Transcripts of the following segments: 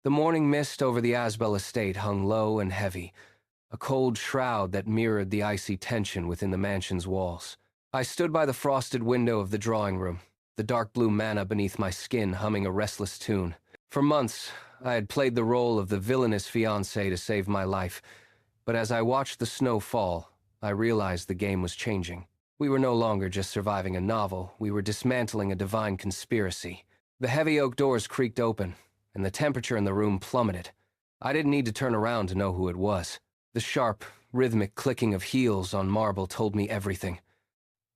The morning mist over the Asbel estate hung low and heavy, a cold shroud that mirrored the icy tension within the mansion's walls. I stood by the frosted window of the drawing room, the dark blue manna beneath my skin humming a restless tune. For months, I had played the role of the villainous fiancé to save my life, but as I watched the snow fall, I realized the game was changing. We were no longer just surviving a novel, we were dismantling a divine conspiracy. The heavy oak doors creaked open, and the temperature in the room plummeted. I didn't need to turn around to know who it was. The sharp, rhythmic clicking of heels on marble told me everything.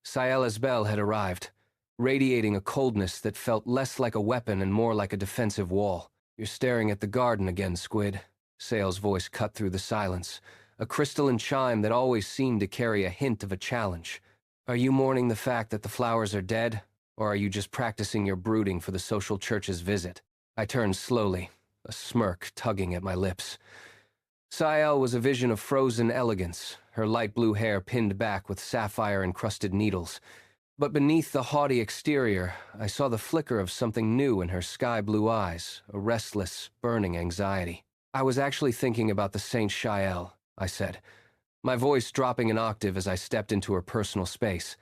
Saël Asbel had arrived, radiating a coldness that felt less like a weapon and more like a defensive wall. "You're staring at the garden again, Squid." Saël's voice cut through the silence, a crystalline chime that always seemed to carry a hint of a challenge. "Are you mourning the fact that the flowers are dead, or are you just practicing your brooding for the social church's visit?" I turned slowly, a smirk tugging at my lips. Saël was a vision of frozen elegance, her light blue hair pinned back with sapphire-encrusted needles. But beneath the haughty exterior, I saw the flicker of something new in her sky-blue eyes, a restless, burning anxiety. "I was actually thinking about the Saint Shael," I said, my voice dropping an octave as I stepped into her personal space.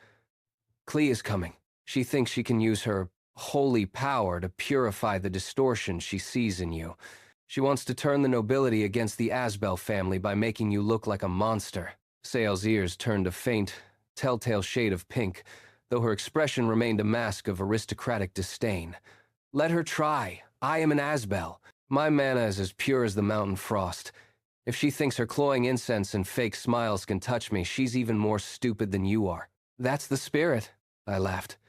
"Clee is coming. She thinks she can use her holy power to purify the distortion she sees in you. She wants to turn the nobility against the Asbel family by making you look like a monster." Saël's ears turned a faint, telltale shade of pink, though her expression remained a mask of aristocratic disdain. "Let her try. I am an Asbel. My mana is as pure as the mountain frost. If she thinks her cloying incense and fake smiles can touch me, she's even more stupid than you are." "That's the spirit," I laughed,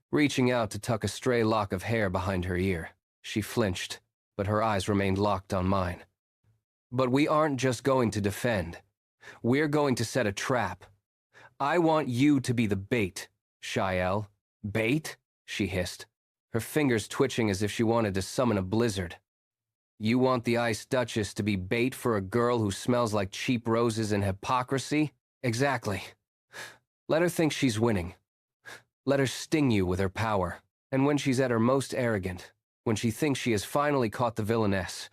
reaching out to tuck a stray lock of hair behind her ear. She flinched, but her eyes remained locked on mine. "But we aren't just going to defend. We're going to set a trap. I want you to be the bait, Shael." "Bait?" she hissed, her fingers twitching as if she wanted to summon a blizzard. "You want the Ice Duchess to be bait for a girl who smells like cheap roses and hypocrisy?" "Exactly. Let her think she's winning. Let her sting you with her power. And when she's at her most arrogant, when she thinks she has finally caught the villainess,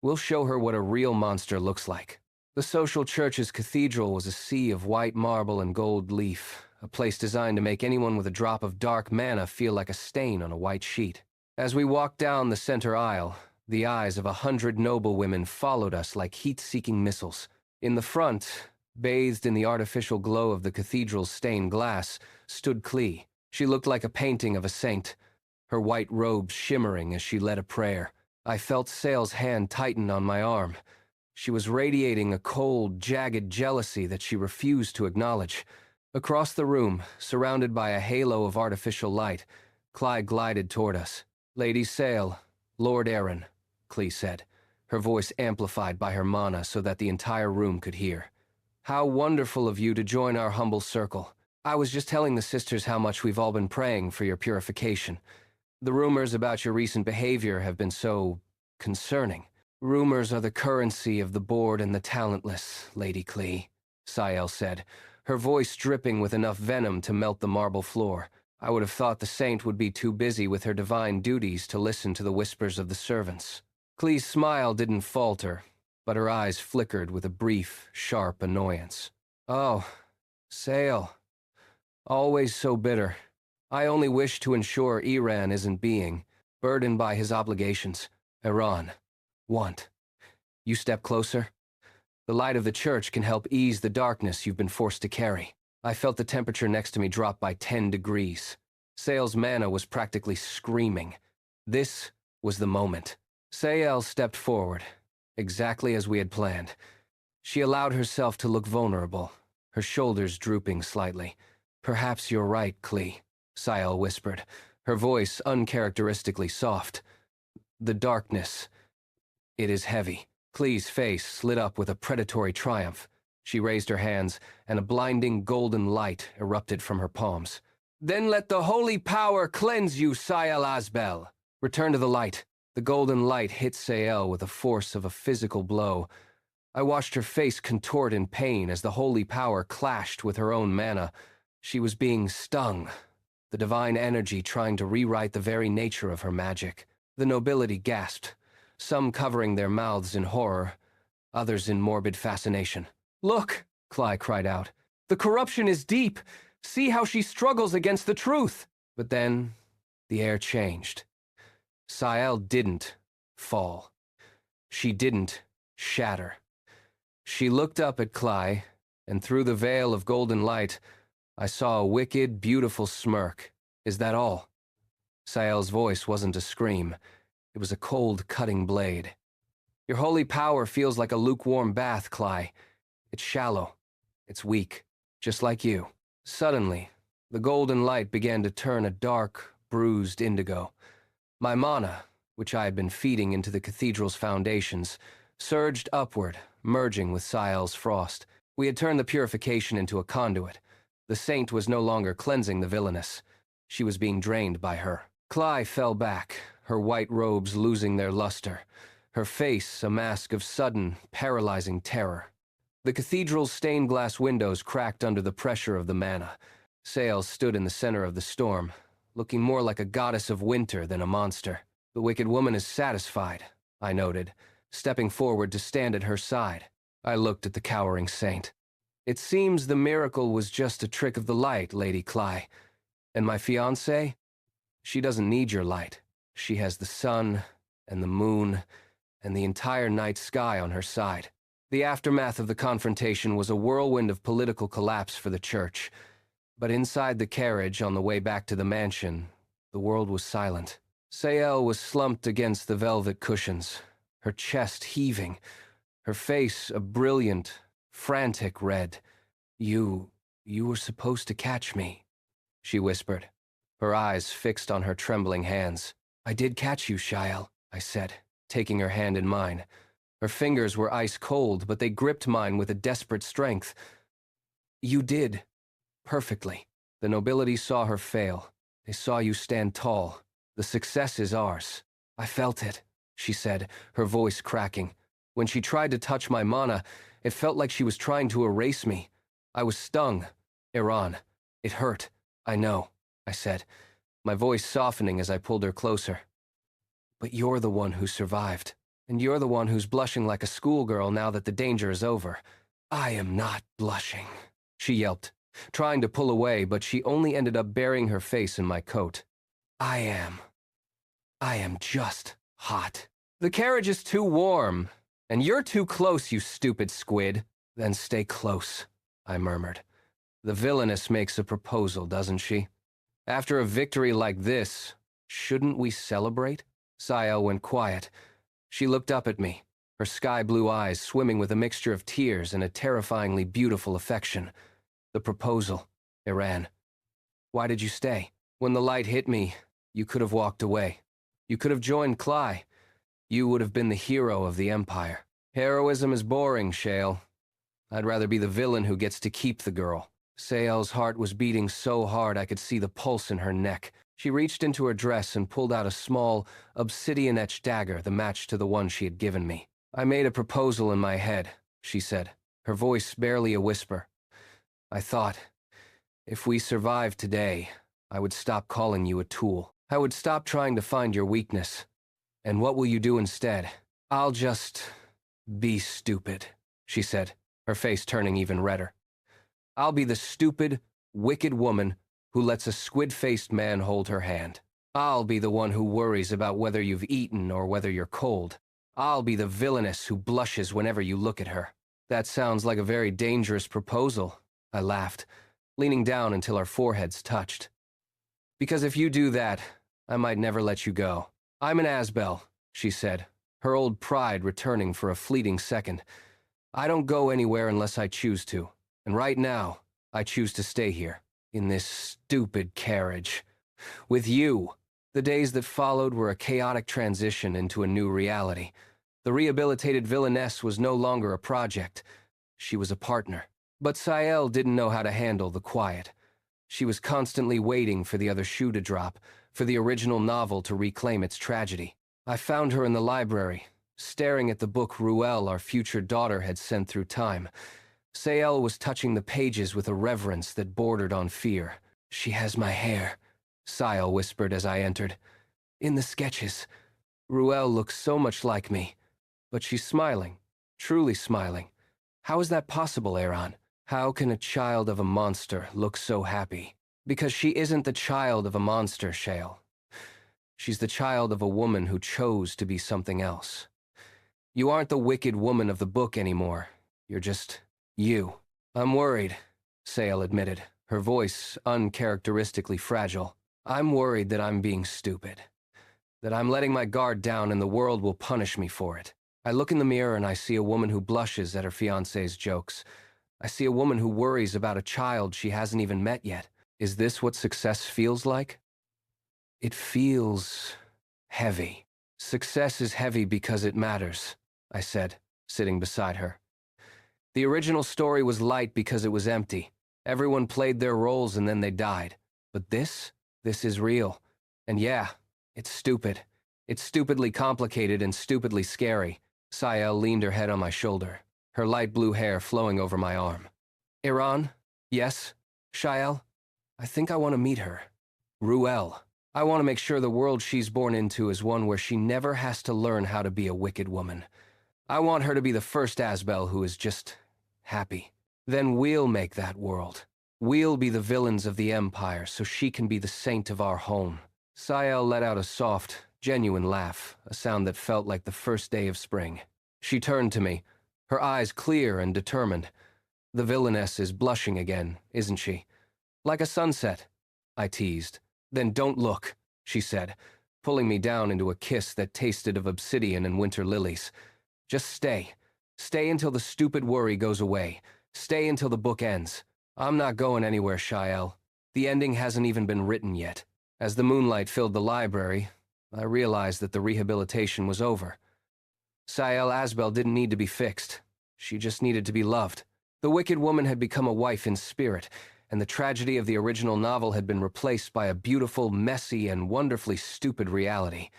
we'll show her what a real monster looks like." The social church's cathedral was a sea of white marble and gold leaf, a place designed to make anyone with a drop of dark mana feel like a stain on a white sheet. As we walked down the center aisle, the eyes of 100 noblewomen followed us like heat-seeking missiles. In the front, bathed in the artificial glow of the cathedral's stained glass, stood Clee. She looked like a painting of a saint, her white robes shimmering as she led a prayer. I felt Saël's hand tighten on my arm. She was radiating a cold, jagged jealousy that she refused to acknowledge. Across the room, surrounded by a halo of artificial light, Clyde glided toward us. "Lady Saël, Lord Aaron," Clee said, her voice amplified by her mana so that the entire room could hear. "How wonderful of you to join our humble circle. I was just telling the sisters how much we've all been praying for your purification. The rumors about your recent behavior have been so concerning." "Rumors are the currency of the bored and the talentless, Lady Clee," Saël said, her voice dripping with enough venom to melt the marble floor. I would have thought the saint would be too busy with her divine duties to listen to the whispers of the servants. Clee's smile didn't falter, but her eyes flickered with a brief, sharp annoyance. "Oh, Saël. Always so bitter. I only wish to ensure Iran isn't being burdened by his obligations. Iran. Want. You step closer? The light of the church can help ease the darkness you've been forced to carry." I felt the temperature next to me drop by 10 degrees. Saël's mana was practically screaming. This was the moment. Saël stepped forward, exactly as we had planned. She allowed herself to look vulnerable, her shoulders drooping slightly. "Perhaps you're right, Clee," Saël whispered, her voice uncharacteristically soft. "The darkness. It is heavy." Clee's face lit up with a predatory triumph. She raised her hands, and a blinding golden light erupted from her palms. "Then let the holy power cleanse you, Saël Asbel." Return to the light. The golden light hit Saël with the force of a physical blow. I watched her face contort in pain as the holy power clashed with her own mana. She was being stung, the divine energy trying to rewrite the very nature of her magic. The nobility gasped. some covering their mouths in horror, others in morbid fascination. "Look!" Cly cried out. "The corruption is deep! See how she struggles against the truth!" But then, the air changed. Sael didn't fall. She didn't shatter. She looked up at Cly, and through the veil of golden light, I saw a wicked, beautiful smirk. "Is that all?" Sael's voice wasn't a scream. It was a cold, cutting blade. "Your holy power feels like a lukewarm bath, Cly. It's shallow. It's weak. Just like you." Suddenly, the golden light began to turn a dark, bruised indigo. My mana, which I had been feeding into the cathedral's foundations, surged upward, merging with Sael's frost. We had turned the purification into a conduit. The saint was no longer cleansing the villainess. She was being drained by her. Cly fell back, her white robes losing their luster, her face a mask of sudden, paralyzing terror. The cathedral's stained glass windows cracked under the pressure of the mana. Sael stood in the center of the storm, looking more like a goddess of winter than a monster. "The wicked woman is satisfied," I noted, stepping forward to stand at her side. I looked at the cowering saint. "It seems the miracle was just a trick of the light, Lady Cly. And my fiancée? She doesn't need your light. She has the sun and the moon and the entire night sky on her side." The aftermath of the confrontation was a whirlwind of political collapse for the church. But inside the carriage on the way back to the mansion, the world was silent. Sael was slumped against the velvet cushions, her chest heaving, her face a brilliant, frantic red. You were supposed to catch me," she whispered, her eyes fixed on her trembling hands. "I did catch you, Shael," I said, taking her hand in mine. Her fingers were ice cold, but they gripped mine with a desperate strength. "You did. Perfectly." The nobility saw her fail. They saw you stand tall. "The success is ours." "I felt it," she said, her voice cracking. When she tried to touch my mana, it felt like she was trying to erase me. I was stung. Iran. It hurt. "I know," I said, my voice softening as I pulled her closer. "But you're the one who survived. And you're the one who's blushing like a schoolgirl now that the danger is over." "I am not blushing," she yelped, trying to pull away, but she only ended up burying her face in my coat. I am just hot." "The carriage is too warm, and you're too close, you stupid squid." "Then stay close," I murmured. "The villainess makes a proposal, doesn't she? After a victory like this, shouldn't we celebrate?" Sael went quiet. She looked up at me, her sky-blue eyes swimming with a mixture of tears and a terrifyingly beautiful affection. "The proposal, Iran. Why did you stay? When the light hit me, you could have walked away. You could have joined Cly. You would have been the hero of the Empire." "Heroism is boring, Shale. I'd rather be the villain who gets to keep the girl." Sael's heart was beating so hard I could see the pulse in her neck. She reached into her dress and pulled out a small, obsidian-etched dagger, the match to the one she had given me. "I made a proposal in my head," she said, her voice barely a whisper. "I thought, if we survived today, I would stop calling you a tool. I would stop trying to find your weakness. And what will you do instead?" "I'll just be stupid," she said, her face turning even redder. "I'll be the stupid, wicked woman who lets a squid-faced man hold her hand. I'll be the one who worries about whether you've eaten or whether you're cold. I'll be the villainess who blushes whenever you look at her." "That sounds like a very dangerous proposal," I laughed, leaning down until our foreheads touched. "Because if you do that, I might never let you go." "I'm an Asbel," she said, her old pride returning for a fleeting second. "I don't go anywhere unless I choose to, and right now, I choose to stay here. In this stupid carriage. With you." The days that followed were a chaotic transition into a new reality. The rehabilitated villainess was no longer a project. She was a partner. But Sael didn't know how to handle the quiet. She was constantly waiting for the other shoe to drop, for the original novel to reclaim its tragedy. I found her in the library, staring at the book Ruel, our future daughter, had sent through time. Sael was touching the pages with a reverence that bordered on fear. "She has my hair," Sael whispered as I entered. "In the sketches. Ruel looks so much like me. But she's smiling. Truly smiling. How is that possible, Aaron? How can a child of a monster look so happy? Because she isn't the child of a monster, Shale. She's the child of a woman who chose to be something else. You aren't the wicked woman of the book anymore. You're just you. I'm worried, Sale admitted, her voice uncharacteristically fragile. I'm worried that I'm being stupid. That I'm letting my guard down and the world will punish me for it. I look in the mirror and I see a woman who blushes at her fiancé's jokes. I see a woman who worries about a child she hasn't even met yet. Is this what success feels like? It feels heavy. Success is heavy because it matters, I said, sitting beside her. The original story was light because it was empty. Everyone played their roles and then they died. But this is real. And yeah, it's stupid. It's stupidly complicated and stupidly scary. Sael leaned her head on my shoulder, her light blue hair flowing over my arm. Iran? Yes? Shael? I think I want to meet her. Ruel. I want to make sure the world she's born into is one where she never has to learn how to be a wicked woman. I want her to be the first Asbel who is just happy. Then we'll make that world. We'll be the villains of the Empire so she can be the saint of our home. Sael let out a soft, genuine laugh, a sound that felt like the first day of spring. She turned to me, her eyes clear and determined. The villainess is blushing again, isn't she? Like a sunset, I teased. Then don't look, she said, pulling me down into a kiss that tasted of obsidian and winter lilies. Just stay. Stay until the stupid worry goes away. Stay until the book ends. I'm not going anywhere, Shael. The ending hasn't even been written yet. As the moonlight filled the library, I realized that the rehabilitation was over. Sael Asbel didn't need to be fixed. She just needed to be loved. The wicked woman had become a wife in spirit, and the tragedy of the original novel had been replaced by a beautiful, messy, and wonderfully stupid reality.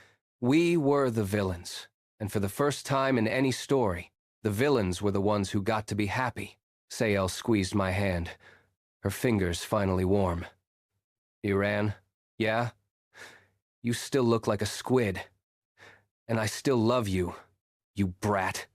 We were the villains, and for the first time in any story, the villains were the ones who got to be happy. Sael squeezed my hand, her fingers finally warm. Iran, yeah? You still look like a squid. And I still love you, you brat.